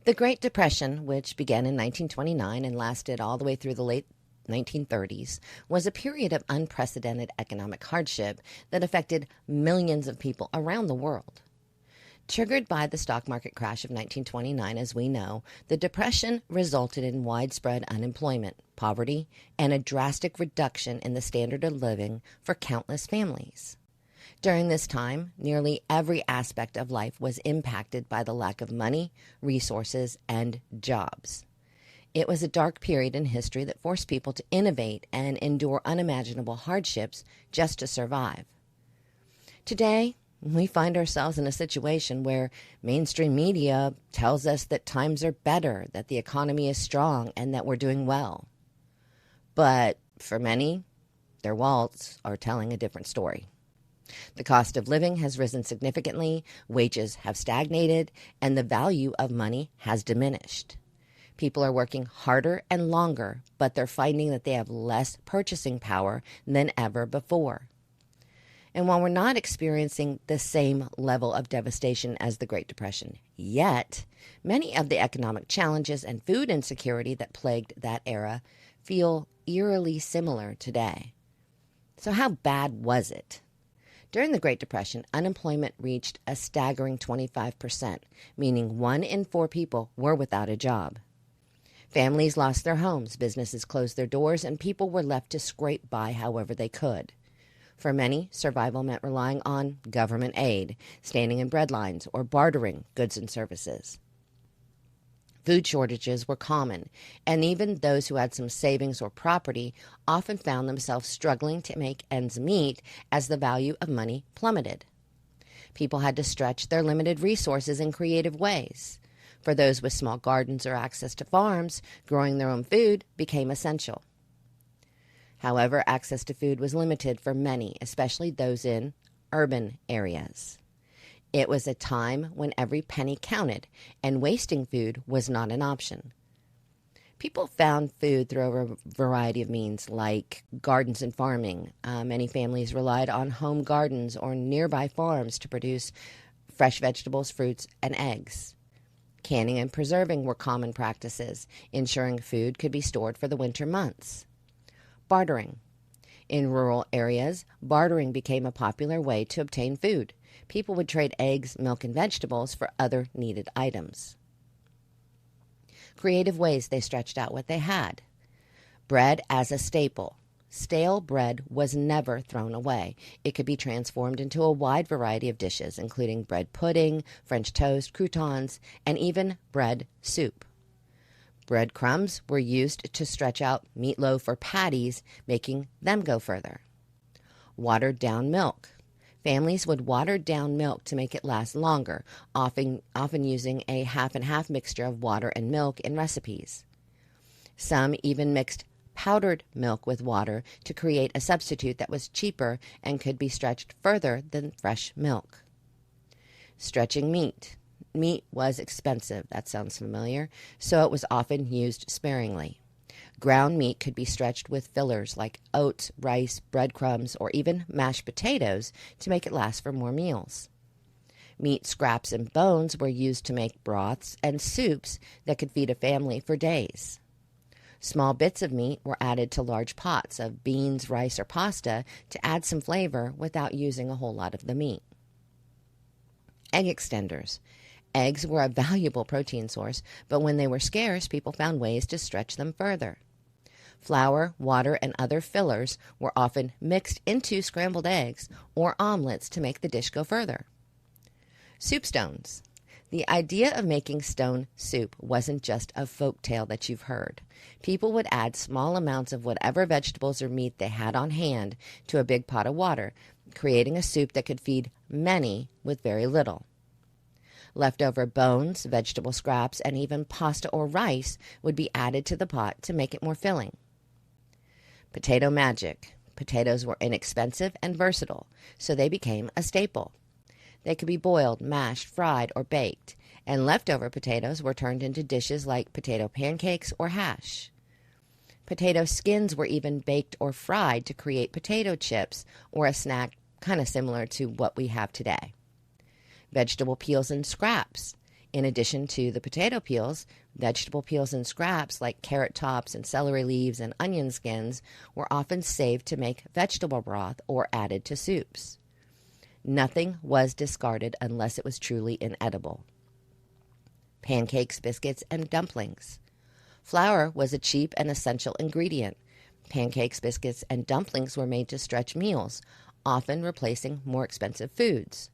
The Great Depression, which began in 1929 and lasted all the way through the late 1930s, was a period of unprecedented economic hardship that affected millions of people around the world. Triggered by the stock market crash of 1929, as we know, the Depression resulted in widespread unemployment, poverty, and a drastic reduction in the standard of living for countless families. During this time, nearly every aspect of life was impacted by the lack of money, resources, and jobs. It was a dark period in history that forced people to innovate and endure unimaginable hardships just to survive. Today, we find ourselves in a situation where mainstream media tells us that times are better, that the economy is strong, and that we're doing well. But for many, their wallets are telling a different story. The cost of living has risen significantly, wages have stagnated, and the value of money has diminished. People are working harder and longer, but they're finding that they have less purchasing power than ever before. And while we're not experiencing the same level of devastation as the Great Depression yet, many of the economic challenges and food insecurity that plagued that era feel eerily similar today. So how bad was it? During the Great Depression, unemployment reached a staggering 25%, meaning 1 in 4 people were without a job. Families lost their homes, businesses closed their doors, and people were left to scrape by however they could. For many, survival meant relying on government aid, standing in bread lines, or bartering goods and services. Food shortages were common, and even those who had some savings or property often found themselves struggling to make ends meet as the value of money plummeted. People had to stretch their limited resources in creative ways. For those with small gardens or access to farms, growing their own food became essential. However, access to food was limited for many, especially those in urban areas. It was a time when every penny counted, and wasting food was not an option. People found food through a variety of means, like gardens and farming. Many families relied on home gardens or nearby farms to produce fresh vegetables, fruits, and eggs. Canning and preserving were common practices, ensuring food could be stored for the winter months. Bartering. In rural areas, bartering became a popular way to obtain food. People would trade eggs, milk, and vegetables for other needed items. Creative ways they stretched out what they had. Bread as a staple. Stale bread was never thrown away. It could be transformed into a wide variety of dishes, including bread pudding, French toast, croutons, and even bread soup. Breadcrumbs were used to stretch out meatloaf or patties, making them go further. Watered down milk. Families would water down milk to make it last longer, often using a half-and-half mixture of water and milk in recipes. Some even mixed powdered milk with water to create a substitute that was cheaper and could be stretched further than fresh milk. Stretching meat. Meat was expensive, that sounds familiar, so it was often used sparingly. Ground meat could be stretched with fillers like oats, rice, breadcrumbs, or even mashed potatoes to make it last for more meals. Meat scraps and bones were used to make broths and soups that could feed a family for days. Small bits of meat were added to large pots of beans, rice, or pasta to add some flavor without using a whole lot of the meat. Egg extenders. Eggs were a valuable protein source, but when they were scarce, people found ways to stretch them further. Flour, water, and other fillers were often mixed into scrambled eggs or omelets to make the dish go further. Soup stones. The idea of making stone soup wasn't just a folk tale that you've heard. People would add small amounts of whatever vegetables or meat they had on hand to a big pot of water, creating a soup that could feed many with very little. Leftover bones, vegetable scraps, and even pasta or rice would be added to the pot to make it more filling. Potato magic. Potatoes were inexpensive and versatile, so they became a staple. They could be boiled, mashed, fried, or baked, and leftover potatoes were turned into dishes like potato pancakes or hash. Potato skins were even baked or fried to create potato chips or a snack kind of similar to what we have today. Vegetable peels and scraps. In addition to the potato peels, vegetable peels and scraps like carrot tops and celery leaves and onion skins were often saved to make vegetable broth or added to soups. Nothing was discarded unless it was truly inedible. Pancakes, biscuits, and dumplings. Flour was a cheap and essential ingredient. Pancakes, biscuits, and dumplings were made to stretch meals, often replacing more expensive foods.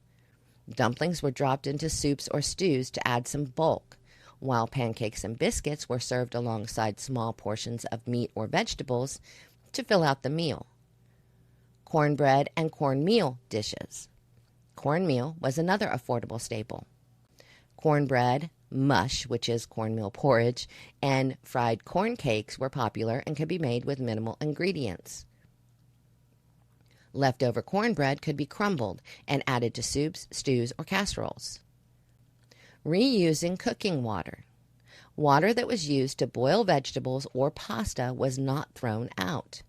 Dumplings were dropped into soups or stews to add some bulk, while pancakes and biscuits were served alongside small portions of meat or vegetables to fill out the meal. Cornbread and cornmeal dishes. Cornmeal was another affordable staple. Cornbread, mush, which is cornmeal porridge, and fried corn cakes were popular and could be made with minimal ingredients. Leftover cornbread could be crumbled and added to soups, stews, or casseroles. Reusing cooking water. Water that was used to boil vegetables or pasta was not thrown out.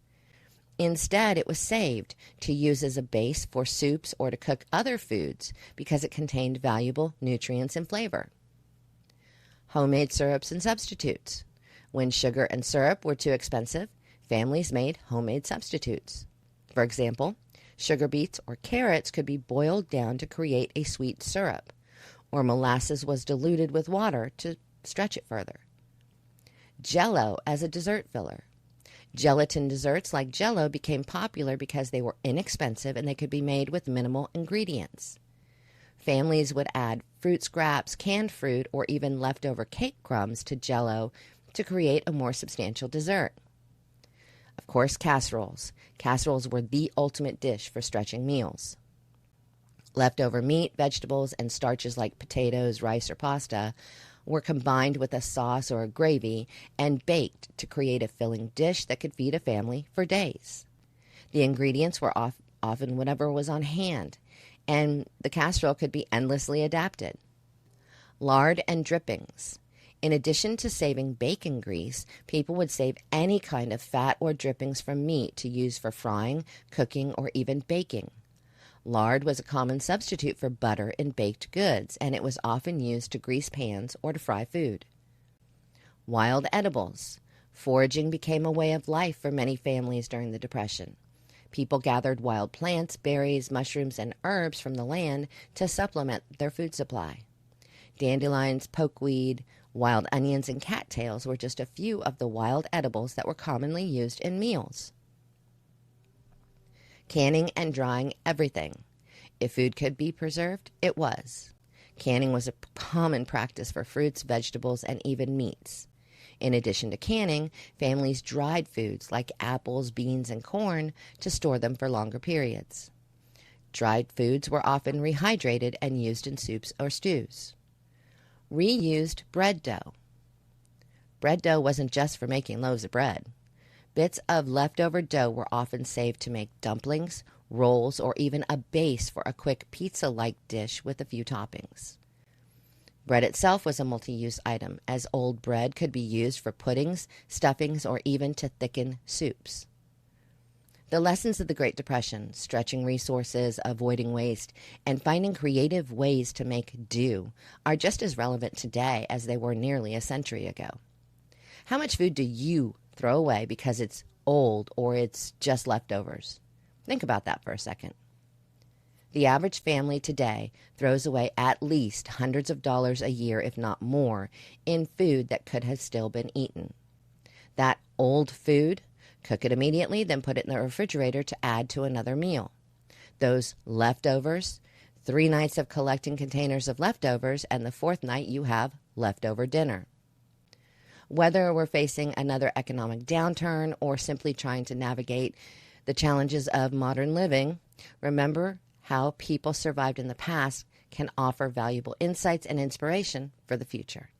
Instead, it was saved to use as a base for soups or to cook other foods because it contained valuable nutrients and flavor. Homemade syrups and substitutes. When sugar and syrup were too expensive, families made homemade substitutes. For example, sugar beets or carrots could be boiled down to create a sweet syrup, or molasses was diluted with water to stretch it further. Jell-O as a dessert filler. Gelatin desserts like Jell-O became popular because they were inexpensive and they could be made with minimal ingredients. Families would add fruit scraps, canned fruit, or even leftover cake crumbs to Jell-O to create a more substantial dessert. Of course, casseroles. Casseroles were the ultimate dish for stretching meals. Leftover meat, vegetables, and starches like potatoes, rice, or pasta were combined with a sauce or a gravy and baked to create a filling dish that could feed a family for days. The ingredients were often whatever was on hand, and the casserole could be endlessly adapted. Lard and drippings. In addition to saving bacon grease, people would save any kind of fat or drippings from meat to use for frying, cooking, or even baking. Lard was a common substitute for butter in baked goods, and it was often used to grease pans or to fry food. Wild edibles. Foraging became a way of life for many families during the Depression. People gathered wild plants, berries, mushrooms, and herbs from the land to supplement their food supply. Dandelions, pokeweed, wild onions, and cattails were just a few of the wild edibles that were commonly used in meals. Canning and drying everything. If food could be preserved, it was. Canning was a common practice for fruits, vegetables, and even meats. In addition to canning, families dried foods like apples, beans, and corn to store them for longer periods. Dried foods were often rehydrated and used in soups or stews. Reused bread dough. Bread dough wasn't just for making loaves of bread. Bits of leftover dough were often saved to make dumplings, rolls, or even a base for a quick pizza-like dish with a few toppings. Bread itself was a multi-use item, as old bread could be used for puddings, stuffings, or even to thicken soups. The lessons of the Great Depression, stretching resources, avoiding waste, and finding creative ways to make do, are just as relevant today as they were nearly a century ago. How much food do you throw away because it's old or it's just leftovers? Think about that for a second. The average family today throws away at least hundreds of dollars a year, if not more, in food that could have still been eaten. That old food, cook it immediately, then put it in the refrigerator to add to another meal. Those leftovers, 3 nights of collecting containers of leftovers, and the 4th night you have leftover dinner. Whether we're facing another economic downturn or simply trying to navigate the challenges of modern living, remember how people survived in the past can offer valuable insights and inspiration for the future.